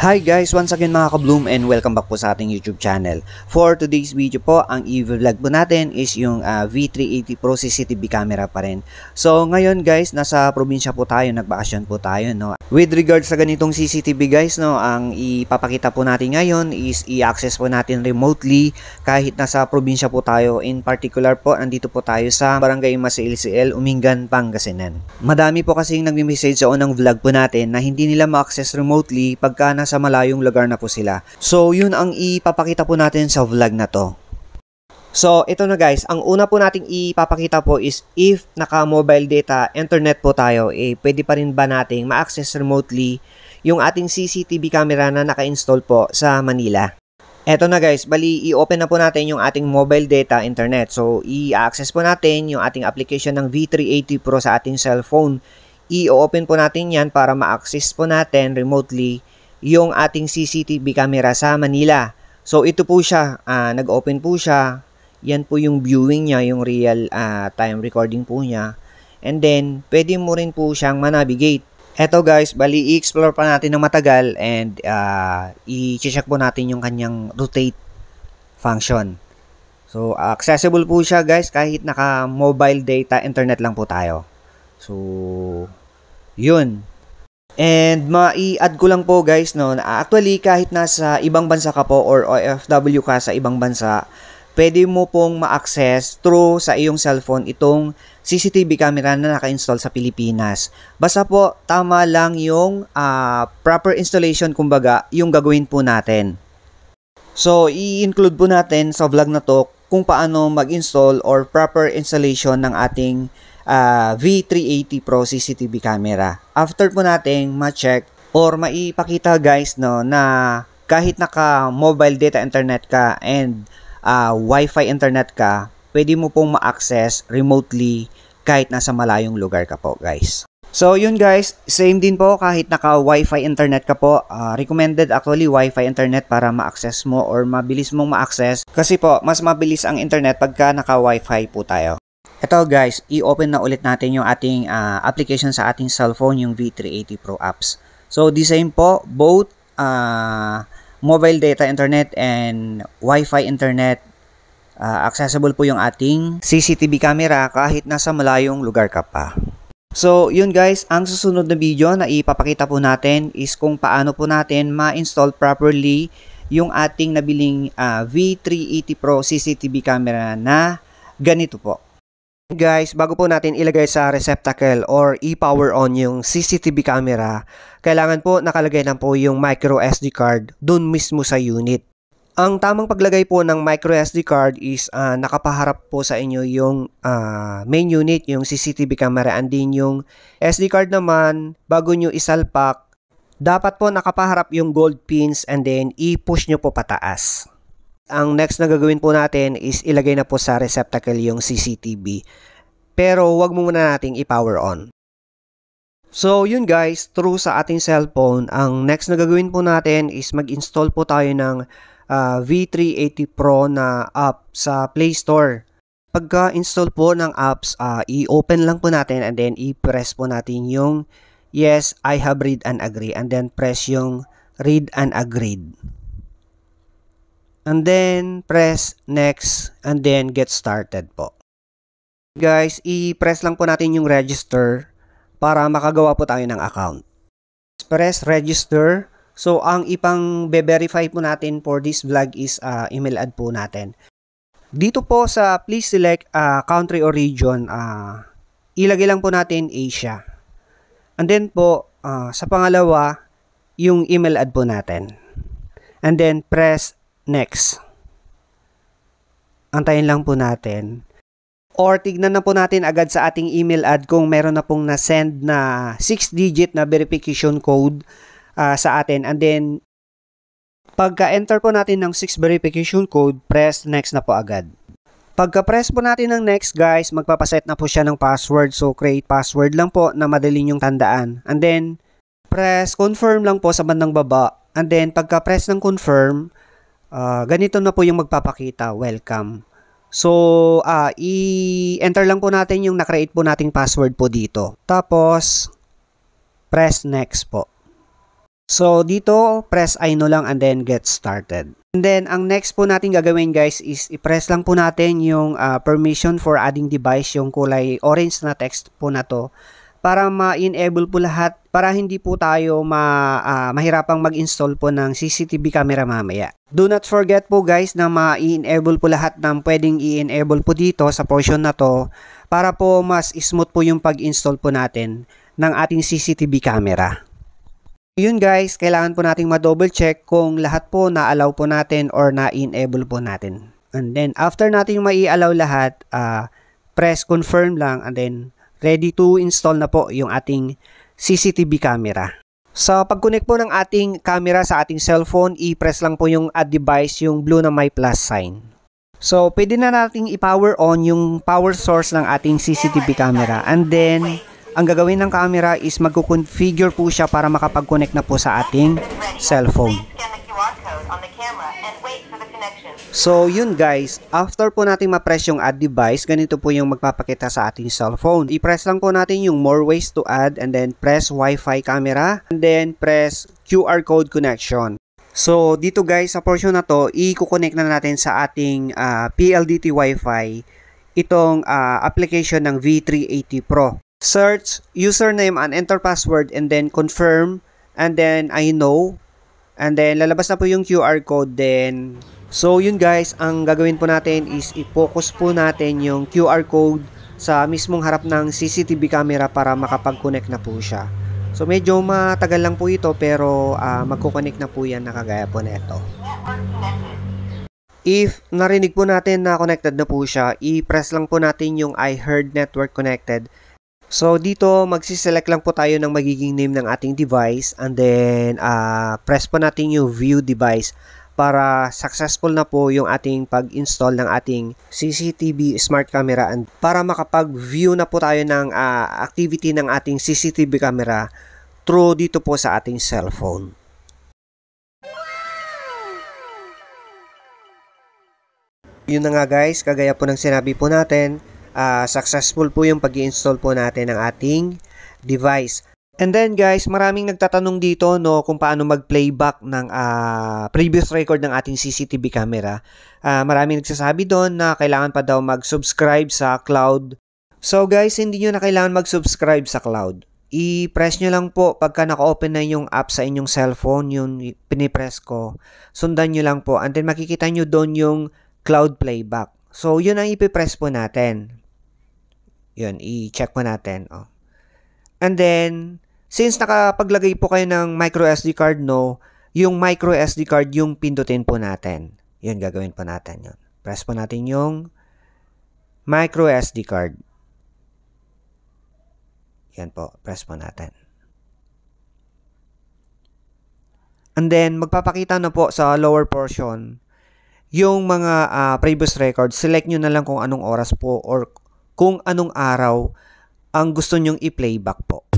Hi guys! Once again mga ka-Bloom and welcome back po sa ating YouTube channel. For today's video po, ang i-vlog po natin is yung V380 Pro CCTV camera pa rin. So ngayon guys, nasa probinsya po tayo, nagbakasyon po tayo, no. With regards sa ganitong CCTV guys, no, ang ipapakita po natin ngayon is i-access po natin remotely kahit nasa probinsya po tayo. In particular po, nandito po tayo sa Barangay Masilcil, Umingan, Pangasinan. Madami po kasing nagme-message sa unang vlog po natin na hindi nila ma-access remotely pagka nasa malayong lugar na po sila. So, yun ang ipapakita po natin sa vlog na to. So, ito na guys. Ang una po nating ipapakita po is if naka-mobile data, internet po tayo, pwede pa rin ba nating ma-access remotely yung ating CCTV camera na naka-install po sa Manila. Ito na guys. Bali, i-open na po natin yung ating mobile data, internet. So, i-access po natin yung ating application ng V380 Pro sa ating cellphone. I-open po natin yan para ma-access po natin remotely yung ating CCTV camera sa Manila. So, ito po siya. Nag-open po siya. Yan po yung viewing niya, yung real time recording po niya. And then, pwede mo rin po siyang manavigate. Eto guys, bali i-explore pa natin ng matagal and i-check po natin yung kanyang rotate function. So, accessible po siya guys kahit naka-mobile data, internet lang po tayo. So, yun. And mai-add ko lang po guys, no, na actually kahit nasa ibang bansa ka po or OFW ka sa ibang bansa, pwede mo pong ma-access through sa iyong cellphone itong CCTV camera na naka-install sa Pilipinas. Basta po tama lang yung proper installation, kumbaga yung gagawin po natin. So i-include po natin sa vlog na to kung paano mag-install or proper installation ng ating V380 Pro CCTV camera. After po nating ma-check or maipakita guys, no, na kahit naka-mobile data internet ka and Wi-Fi internet ka, pwede mo pong ma-access remotely kahit nasa malayong lugar ka po guys. So yun guys, same din po kahit naka-Wi-Fi internet ka po. Recommended actually Wi-Fi internet para ma-access mo or mabilis mong ma-access. Kasi po, mas mabilis ang internet pagka naka-Wi-Fi po tayo. Ito guys, i-open na ulit natin yung ating application sa ating cellphone, yung V380 Pro apps. So the same po, both mobile data internet and Wi-Fi internet, accessible po yung ating CCTV camera kahit nasa malayong lugar ka pa. So yun guys, ang susunod na video na ipapakita po natin is kung paano po natin ma-install properly yung ating nabiling V380 Pro CCTV camera na ganito po. Guys, bago po natin ilagay sa receptacle or i-power on yung CCTV camera, kailangan po nakalagay lang po yung micro SD card dun mismo sa unit. Ang tamang paglagay po ng micro SD card is nakapaharap po sa inyo yung main unit, yung CCTV camera, and din yung SD card naman, bago nyo isalpak, dapat po nakapaharap yung gold pins and then i-push nyo po pataas. Ang next na gagawin po natin is ilagay na po sa receptacle yung CCTV. Pero wag mo muna nating i-power on. So yun guys, through sa ating cellphone, ang next na gagawin po natin is mag-install po tayo ng V380 Pro na app sa Play Store. Pagka-install po ng apps, i-open lang po natin and then i-press po natin yung yes, I have read and agree, and then press yung read and agreed. And then press next and then get started po. Guys, i-press lang po natin yung register para makagawa po tayo ng account. Press register. So ang ipang verify po natin for this vlog is email ad po natin. Dito po sa please select country or region, ilagay lang po natin Asia. And then po sa pangalawa, yung email ad po natin. And then press next. Antayin lang po natin. Or tignan na po natin agad sa ating email ad kung meron na pong na-send na 6-digit na verification code sa atin. And then, pagka-enter po natin ng 6 verification code, press next na po agad. Pagka-press po natin ng next guys, magpapaset na po siya ng password. So, create password lang po na madali nyong tandaan. And then, press confirm lang po sa bandang baba. And then, pagka-press ng confirm, ganito na po yung magpapakita, welcome. So, i-enter lang po natin yung na-create po nating password po dito. Tapos, press next po. So dito, press I know lang and then get started. And then ang next po natin gagawin guys is i-press lang po natin yung permission for adding device, yung kulay orange na text po na to, para ma-enable po lahat, para hindi po tayo mahirapang mag-install po ng CCTV camera mamaya. Do not forget po guys na ma-enable po lahat ng pwedeng i-enable po dito sa portion na to, para po mas smooth po yung pag-install po natin ng ating CCTV camera. Yun guys, kailangan po nating ma-double check kung lahat po na-allow po natin or na-enable po natin. And then after nating mai-allow lahat, press confirm lang and then ready to install na po yung ating CCTV camera. Sa pag-connect po ng ating camera sa ating cellphone, i-press lang po yung add device, yung blue na may plus sign. So pwede na nating i-power on yung power source ng ating CCTV camera, and then ang gagawin ng camera is magko-configure po siya para makapag-connect na po sa ating cellphone. So yun guys, after po natin ma-press yung add device, ganito po yung magpapakita sa ating cellphone. I-press lang po natin yung more ways to add and then press Wi-Fi camera and then press QR code connection. So dito guys, sa portion na to, i-connect na natin sa ating PLDT Wi-Fi itong application ng V380 Pro. Search username and enter password and then confirm and then I know, and then lalabas na po yung QR code then. So yun guys, ang gagawin po natin is i-focus po natin yung QR code sa mismong harap ng CCTV camera para makapag-connect na po siya. So medyo matagal lang po ito pero magko-connect na po yan na kagaya po nito. If narinig po natin na connected na po siya, i-press lang po natin yung I heard network connected. So dito magsiselect lang po tayo ng magiging name ng ating device and then press po natin yung view device para successful na po yung ating pag-install ng ating CCTV smart camera and para makapag-view na po tayo ng activity ng ating CCTV camera through dito po sa ating cellphone. Yun na nga guys, kagaya po ng sinabi po natin, successful po yung pag-i-install po natin ng ating device. And then guys, maraming nagtatanong dito no kung paano mag-playback ng previous record ng ating CCTV camera. Maraming nagsasabi doon na kailangan pa daw mag-subscribe sa cloud. So guys, hindi nyo na kailangan mag-subscribe sa cloud. I-press nyo lang po pagka naka-open na yung app sa inyong cellphone, yung pinipress ko. Sundan nyo lang po and then makikita nyo doon yung cloud playback. So yun ang ipipress po natin. Yun, i-check po natin. Oh. And then, since nakapaglagay po kayo ng micro SD card, no, yung micro SD card yung pindutin po natin. Yun, gagawin po natin yun. Press po natin yung micro SD card. Yan po, press po natin. And then, magpapakita na po sa lower portion yung mga previous records. Select nyo na lang kung anong oras po or kung anong araw ang gusto nyong i-playback po.